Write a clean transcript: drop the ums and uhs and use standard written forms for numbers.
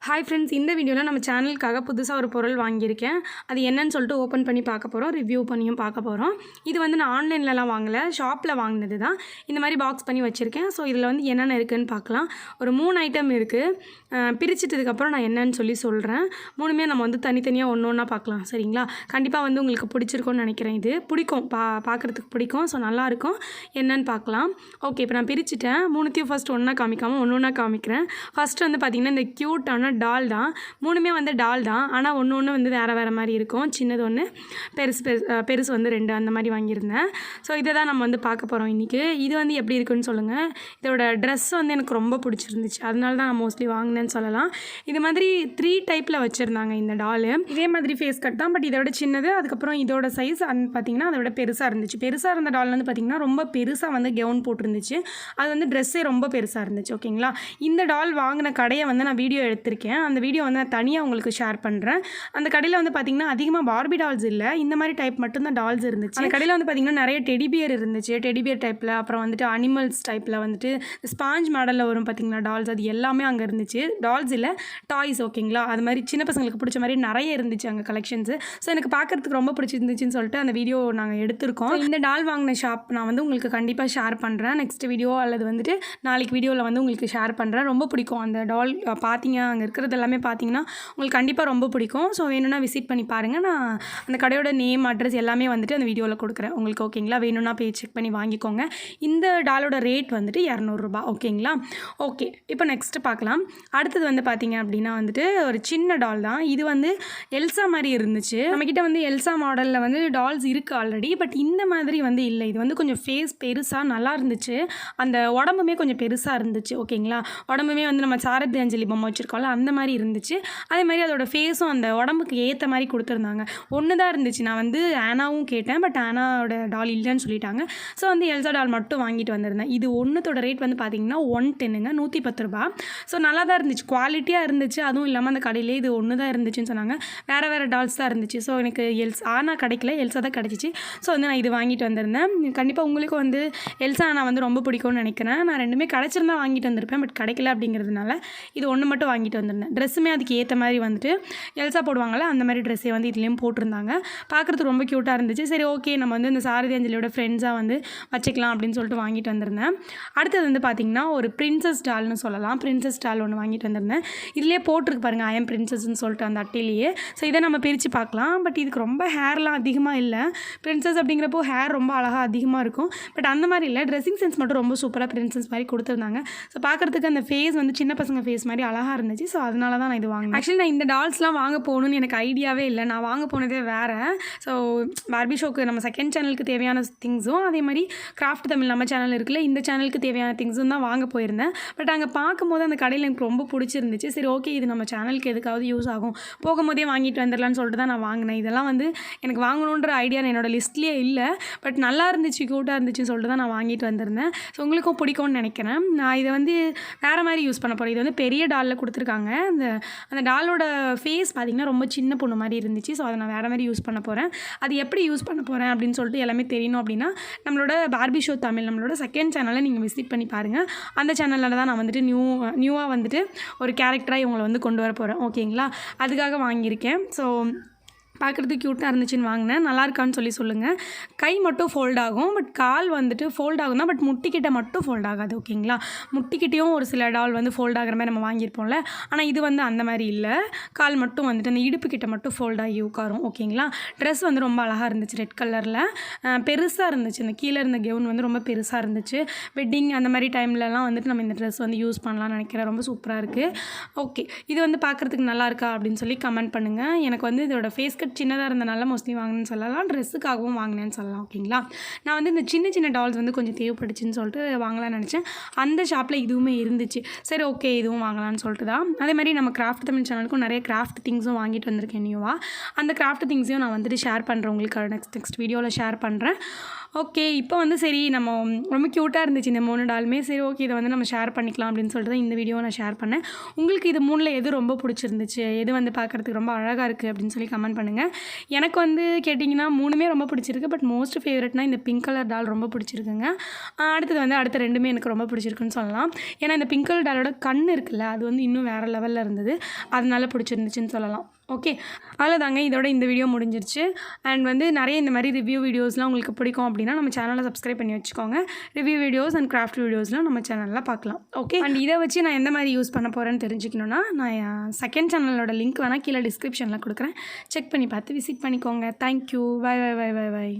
Hi friends, இந்த வீடியோவில் நம்ம சேனலுக்காக புதுசாக ஒரு பொருள் வாங்கியிருக்கேன். அது என்னன்னு சொல்லிட்டு ஓப்பன் பண்ணி பார்க்க போகிறோம், ரிவ்யூ பண்ணியும் பார்க்க போகிறோம். இது வந்து நான் ஆன்லைன்லலாம் வாங்கலை, ஷாப்பில் வாங்கினது தான். இந்த மாதிரி பாக்ஸ் பண்ணி வச்சுருக்கேன். ஸோ இதில் வந்து என்னென்ன இருக்குதுன்னு பார்க்கலாம். ஒரு 3 ஐட்டம் இருக்குது. பிரிச்சிட்டதுக்கப்புறம் நான் என்னன்னு சொல்கிறேன். 3மே நம்ம வந்து தனித்தனியாக ஒன்று ஒன்றா பார்க்கலாம், சரிங்களா? கண்டிப்பாக வந்து உங்களுக்கு பிடிச்சிருக்கும்னு நினைக்கிறேன். இது பிடிக்கும், பார்க்குறதுக்கு பிடிக்கும். ஸோ நல்லாயிருக்கும். என்னன்னு பார்க்கலாம். ஓகே, இப்போ நான் பிரிச்சுட்டேன். 3த்தையும் ஃபஸ்ட் ஒன்றா காமிக்காமல் ஒன்று ஒன்றா காமிக்கிறேன். ஃபஸ்ட்டு வந்து பார்த்திங்கன்னா இந்த க்யூட்டான டால் தான். 3மே வந்து டால் தான். ஆனால் ஒன்று வந்து வேறு மாதிரி இருக்கும். சின்னது ஒன்று, பெருசு வந்து 2 அந்த மாதிரி வாங்கியிருந்தேன். ஸோ இதை தான் நம்ம வந்து பார்க்க போகிறோம் இன்றைக்கி. இது வந்து எப்படி இருக்குன்னு சொல்லுங்கள். இதோட ட்ரெஸ் வந்து எனக்கு ரொம்ப பிடிச்சிருந்துச்சு, அதனால தான் நான் மோஸ்ட்லி வாங்கினேன்னு சொல்லலாம். இது மாதிரி 3 டைப்பில் வச்சுருந்தாங்க இந்த டாலு. இதே மாதிரி ஃபேஸ் கட் தான், பட் இதோட சின்னது. அதுக்கப்புறம் இதோட சைஸ் பார்த்திங்கன்னா அதை விட பெருசாக இருந்துச்சு. பெருசாக இருந்த டால் வந்து பார்த்திங்கன்னா ரொம்ப பெருசாக வந்து கவுன் போட்டிருந்துச்சு. அது வந்து ட்ரெஸ்ஸே ரொம்ப பெருசாக இருந்துச்சு. ஓகேங்களா? இந்த டால் வாங்கின கடையை வந்து நான் வீடியோ எடுத்திருக்கேன். அந்த வீடியோ வந்து நான் தனியாக உங்களுக்கு ஷேர் பண்ணுறேன். அந்த கடையில் வந்து பார்த்திங்கன்னா அதிகமாக பார்பி டால்ஸ் இல்லை, இந்த மாதிரி டைப் மட்டும்தான் டால்ஸ் இருந்துச்சு. அந்த கடையில் வந்து பார்த்திங்கன்னா நிறைய டெடிபியர் இருந்துச்சு. டெடிபியர் டைப்பில், அப்புறம் வந்துட்டு அனிமல்ஸ் டைப்பில் வந்துட்டு ஸ்பாஞ்ச் மாடலில் வரும் பார்த்திங்களா டால்ஸ், அது எல்லாமே அங்கே இருந்துச்சு. டால்ஸ் இல்லை, டாய்ஸ். ஓகேங்களா? அது மாதிரி சின்ன பசங்களுக்கு பிடிச்ச மாதிரி நிறைய இருந்துச்சு அங்கே கலெக்ஷன்ஸு. ஸோ எனக்கு பார்க்குறதுக்கு ரொம்ப பிடிச்சிருந்துச்சுன்னு சொல்லிட்டு அந்த வீடியோ நாங்கள் எடுத்திருக்கோம். இந்த டால் வாங்கின ஷாப் நான் வந்து உங்களுக்கு கண்டிப்பாக ஷேர் பண்ணுறேன் நெக்ஸ்ட் வீடியோ, அல்லது வந்துட்டு நாளைக்கு வீடியோவில் வந்து உங்களுக்கு ஷேர் பண்ணுறேன். ரொம்ப பிடிக்கும் அந்த டால். பார்த்தீங்க அங்கே இருக்கிறது எல்லாமே பார்த்தீங்கன்னா உங்களுக்கு கண்டிப்பாக ரொம்ப பிடிக்கும். ஸோ வேணும்னா விசிட் பண்ணி பாருங்கள். நான் அந்த கடையோட நேம், அட்ரஸ் எல்லாமே வந்துட்டு அந்த வீடியோவில் கொடுக்குறேன் உங்களுக்கு. ஓகேங்களா? வேணும்னா போய் செக் பண்ணி வாங்கிக்கோங்க. இந்த டாலோட ரேட் வந்துட்டு 200 ரூபா. ஓகேங்களா? ஓகே, இப்போ நெக்ஸ்ட்டு பார்க்கலாம். அடுத்தது வந்து பார்த்தீங்க அப்படின்னா வந்துட்டு ஒரு சின்ன டால் தான். இது வந்து எல்சா மாதிரி இருந்துச்சு. நம்மக்கிட்ட வந்து எல்சா மாடலில் வந்து டால்ஸ் இருக்குது ஆல்ரெடி, பட் இந்த மாதிரி வந்து இல்லை. இது வந்து கொஞ்சம் ஃபேஸ் பெருசாக நல்லா இருந்துச்சு. அந்த உடம்புமே கொஞ்சம் பெருசாக இருந்துச்சு. ஓகேங்களா? உடம்புமே வந்து நம்ம சாரதி அஞ்சலி பொம்மை வச்சுருக்கோம்ல அந்த மாதிரி இருந்துச்சு. அதே மாதிரி அதோட ஃபேஸும் அந்த உடம்புக்கு ஏற்ற மாதிரி கொடுத்துருந்தாங்க. ஒன்று தான் இருந்துச்சு. நான் வந்து ஆனாவும் கேட்டேன், பட் ஆனாவோட டால் இல்லைன்னு சொல்லிட்டாங்க. ஸோ வந்து எல்சா டால் மட்டும் வாங்கிட்டு வந்திருந்தேன். இது ஒன்றுத்தோட ரேட் வந்து பார்த்திங்கன்னா 110ங்க, 110 ரூபா. ஸோ நல்லா தான் இருந்துச்சு, குவாலிட்டியாக இருந்துச்சு. அதுவும் இல்லாமல் அந்த கடையிலே இது ஒன்று தான் இருந்துச்சுன்னு சொன்னாங்க. வேறு டால்ஸ் தான் இருந்துச்சு. ஸோ எனக்கு ஆனா கிடைக்கல, எல்சா தான் கிடச்சிச்சு. ஸோ வந்து நான் இது வாங்கிட்டு வந்திருந்தேன். கண்டிப்பாக உங்களுக்கும் வந்து எல்சா ஆனா வந்து ரொம்ப பிடிக்கும்னு நினைக்கிறேன். நான் 2மே கிடச்சிருந்தா வாங்கிட்டு வந்திருப்பேன், பட் கிடைக்கல அப்படிங்கிறதுனால இது ஒன்று மட்டும் வாங்கிட்டு வந்திருந்தேன். ட்ரெஸ்ஸுமே அதுக்கு ஏற்ற மாதிரி வந்துட்டு எல்சா போடுவாங்கள்ல அந்த மாதிரி ட்ரெஸ்ஸே வந்து இதுலேயும் போட்டிருந்தாங்க. பார்க்குறதுக்கு ரொம்ப க்யூட்டாக இருந்துச்சு. சரி, ஓகே, நம்ம வந்து இந்த சாரதி அஞ்சலியோட ஃப்ரெண்ட்ஸாக வந்து வச்சுக்கலாம் அப்படின்னு சொல்லிட்டு வாங்கிட்டு வந்திருந்தேன். அடுத்தது வந்து பார்த்திங்கன்னா ஒரு பிரின்சஸ் டால்னு சொல்லலாம். பிரின்சஸ் டால் ஒன்று வாங்கிட்டு வந்திருந்தேன். இதிலே போட்டிருக்கு பாருங்கள், ஐ எம் பிரின்சஸ்ன்னு சொல்லிட்டு அந்த அட்டையிலேயே. ஸோ இதை நம்ம பிரித்து பார்க்கலாம். பட் இதுக்கு ரொம்ப ஹேர்லாம் அதிகமாக இல்லை. பிரின்சஸ் அப்படிங்கிறப்போ ஹேர் ரொம்ப அழகாக அதிகமாக இருக்கும். பட் அந்த மாதிரி இல்லை, ட்ரெஸ்ஸிங் சென்ஸ் மட்டும் ரொம்ப சூப்பராக பிரின்சஸ் மாதிரி கொடுத்துருந்தாங்க. ஸோ பார்க்குறதுக்கு அந்த ஃபேஸ் வந்து சின்ன பசங்க ஃபேஸ் மாதிரி அழகாக இருந்துச்சு. ஸோ அதனால தான் நான் இது வாங்கினேன். ஆக்சுவலி நான் இந்த டால்ஸ்லாம் வாங்க போகணுன்னு எனக்கு ஐடியாவே இல்லை. நான் வாங்க போனதே வேறு. ஸோ பார்பி ஷோக்கு நம்ம செகண்ட் சேனலுக்கு தேவையான திங்ஸும், அதே மாதிரி கிராஃப்ட் தமிழ் நம்ம சேனல் இருக்குல்ல, இந்த சேனலுக்கு தேவையான திங்ஸும் தான் வாங்க போயிருந்தேன். பட் அங்கே பார்க்கும்போது அந்த கடையில் எனக்கு ரொம்ப பிடிச்சிருந்துச்சு. சரி, ஓகே, இது நம்ம சேனலுக்கு எதுக்காவது யூஸ் ஆகும், போகும்போதே வாங்கிட்டு வந்துடலான்னு சொல்லிட்டு தான் நான் வாங்கினேன். இதெல்லாம் வந்து எனக்கு வாங்கணுன்ற ஐடியா என்னோடய லிஸ்ட்லேயே இல்லை. பட் நல்லா இருந்துச்சு, க்யூட்டாக இருந்துச்சுன்னு சொல்லிட்டு தான் நான் வாங்கிட்டு வந்திருந்தேன். ஸோ உங்களுக்கும் பிடிக்கும்னு நினைக்கிறேன். நான் இதை வந்து வேறு மாதிரி யூஸ் பண்ண போகிறேன். இது வந்து பெரிய டாலில் கொடுத்துருக்காங்க. அந்த டாலோட ஃபேஸ் பார்த்திங்கன்னா ரொம்ப சின்ன பொண்ணு மாதிரி இருந்துச்சு. ஸோ அதை நான் வேறு மாதிரி யூஸ் பண்ண போகிறேன். அது எப்படி யூஸ் பண்ண போகிறேன் அப்படின்னு சொல்லிட்டு எல்லாமே தெரியணும் அப்படின்னா நம்மளோட பார்பி ஷோ தமிழ், நம்மளோட செகண்ட் சேனலை நீங்கள் விசிட் பண்ணி பாருங்கள். அந்த சேனலில் தான் நான் வந்துட்டு நியூவாக வந்துட்டு ஒரு கேரக்டராக இவங்களை வந்து கொண்டு வர போகிறேன். ஓகேங்களா? அதுக்காக வாங்கியிருக்கேன். ஸோ பார்க்குறதுக்கு க்யூட்டாக இருந்துச்சுன்னு வாங்கினேன். நல்லா இருக்கான்னு சொல்லுங்கள். கை மட்டும் ஃபோல்ட் ஆகும், பட் கால் வந்துட்டு ஃபோல்ட் ஆகும் தான், பட் முட்டிக்கிட்ட மட்டும் ஃபோல்ட் ஆகாது. ஓகேங்களா? முட்டிக்கிட்டையும் ஒரு சில டால் வந்து ஃபோல்ட் ஆகிற மாதிரி நம்ம வாங்கியிருப்போம்ல, ஆனால் இது வந்து அந்த மாதிரி இல்லை. கால் மட்டும் வந்துட்டு அந்த இடுப்பு கிட்ட மட்டும் ஃபோல்ட் ஆகி உட்காரும். ஓகேங்களா? ட்ரெஸ் வந்து ரொம்ப அழகாக இருந்துச்சு, ரெட் கலரில் பெருசாக இருந்துச்சு. இந்த கீழே இருந்த கவுன் வந்து ரொம்ப பெருசாக இருந்துச்சு. வெட்டிங் அந்த மாதிரி டைம்லலாம் வந்துட்டு நம்ம இந்த ட்ரெஸ் வந்து யூஸ் பண்ணலாம்னு நினைக்கிறேன். ரொம்ப சூப்பராக இருக்குது. ஓகே, இது வந்து பார்க்குறதுக்கு நல்லா இருக்கா அப்படின்னு சொல்லி கமெண்ட் பண்ணுங்கள். எனக்கு வந்து இதோட ஃபேஸ் சின்னதாக இருந்தனால மோஸ்ட்லி வாங்கினேன்னு சொல்லலாம், ட்ரெஸ்ஸுக்காகவும் வாங்கினேன்னு சொல்லலாம். ஓகேங்களா? நான் வந்து இந்த சின்ன டால்ஸ் வந்து கொஞ்சம் தேவைப்பட்டுச்சுன்னு சொல்லிட்டு வாங்கலாம்னு நினச்சேன். அந்த ஷாப்பில் இதுவுமே இருந்துச்சு. சரி, ஓகே, இதுவும் வாங்கலாம்னு சொல்லிட்டு தான். அதே மாதிரி நம்ம கிராஃப்ட் தமிழ் சேனலுக்கும் நிறைய கிராஃப்ட் திங்ஸும் வாங்கிட்டு வந்திருக்கேன் நியூவாக. அந்த கிராஃப்ட் திங்ஸையும் நான் வந்துட்டு ஷேர் பண்ணுறேன் உங்களுக்கு. நெக்ஸ்ட் வீடியோவில் ஷேர் பண்ணுறேன். ஓகே. இப்போ வந்து சரி நம்ம ரொம்ப க்யூட்டாக இருந்துச்சு இந்த 3 டாலுமே. சரி ஓகே இதை வந்து நம்ம ஷேர் பண்ணிக்கலாம் அப்படின்னு சொல்லிட்டு தான் இந்த வீடியோவை நான் ஷேர் பண்ணேன். உங்களுக்கு இது 3ல் எது ரொம்ப பிடிச்சிருந்துச்சு? எது வந்து பார்க்குறதுக்கு ரொம்ப அழகாக இருக்குது அப்படின்னு சொல்லி கமெண்ட் பண்ணுங்கள். எனக்கு வந்து கேட்டிங்கன்னா 3மே ரொம்ப பிடிச்சிருக்கு. பட் மோஸ்ட் ஃபேவரட்னா இந்த பிங்க் கலர் டால் ரொம்ப பிடிச்சிருக்குங்க. அடுத்தது வந்து அடுத்த 2மே எனக்கு ரொம்ப பிடிச்சிருக்குன்னு சொல்லலாம். ஏன்னா இந்த பிங்க் கலர் டாலோட கண் இருக்குல்ல, அது வந்து இன்னும் வேறு லெவலில் இருந்தது. அதனால பிடிச்சிருந்துச்சுன்னு சொல்லலாம். ஓகே. அவ்வளோதாங்க. இதோட இந்த வீடியோ முடிஞ்சிருச்சு. அண்ட் வந்து நிறைய இந்த மாதிரி ரிவ்யூ வீடியோஸ்லாம் உங்களுக்கு பிடிக்கும் அப்படின்னா நம்ம சேனலை சப்ஸ்கிரைப் பண்ணி வச்சுக்கோங்க. ரிவ்யூ வீடியோஸ் அண்ட் கிராஃப்ட் வீடியோஸ்லாம் நம்ம சேனலில் பார்க்கலாம். ஓகே. அண்ட் இதை வச்சு நான் எந்த மாதிரி யூஸ் பண்ண போகிறேன்னு தெரிஞ்சுக்கணுன்னா நான் என் செகண்ட் சேனலோட லிங்க் வேணால் கீழே டிஸ்கிரிப்ஷனில் கொடுக்குறேன். செக் பண்ணி பார்த்து விசிட் பண்ணிக்கோங்க. Thank you. Bye bye bye bye by.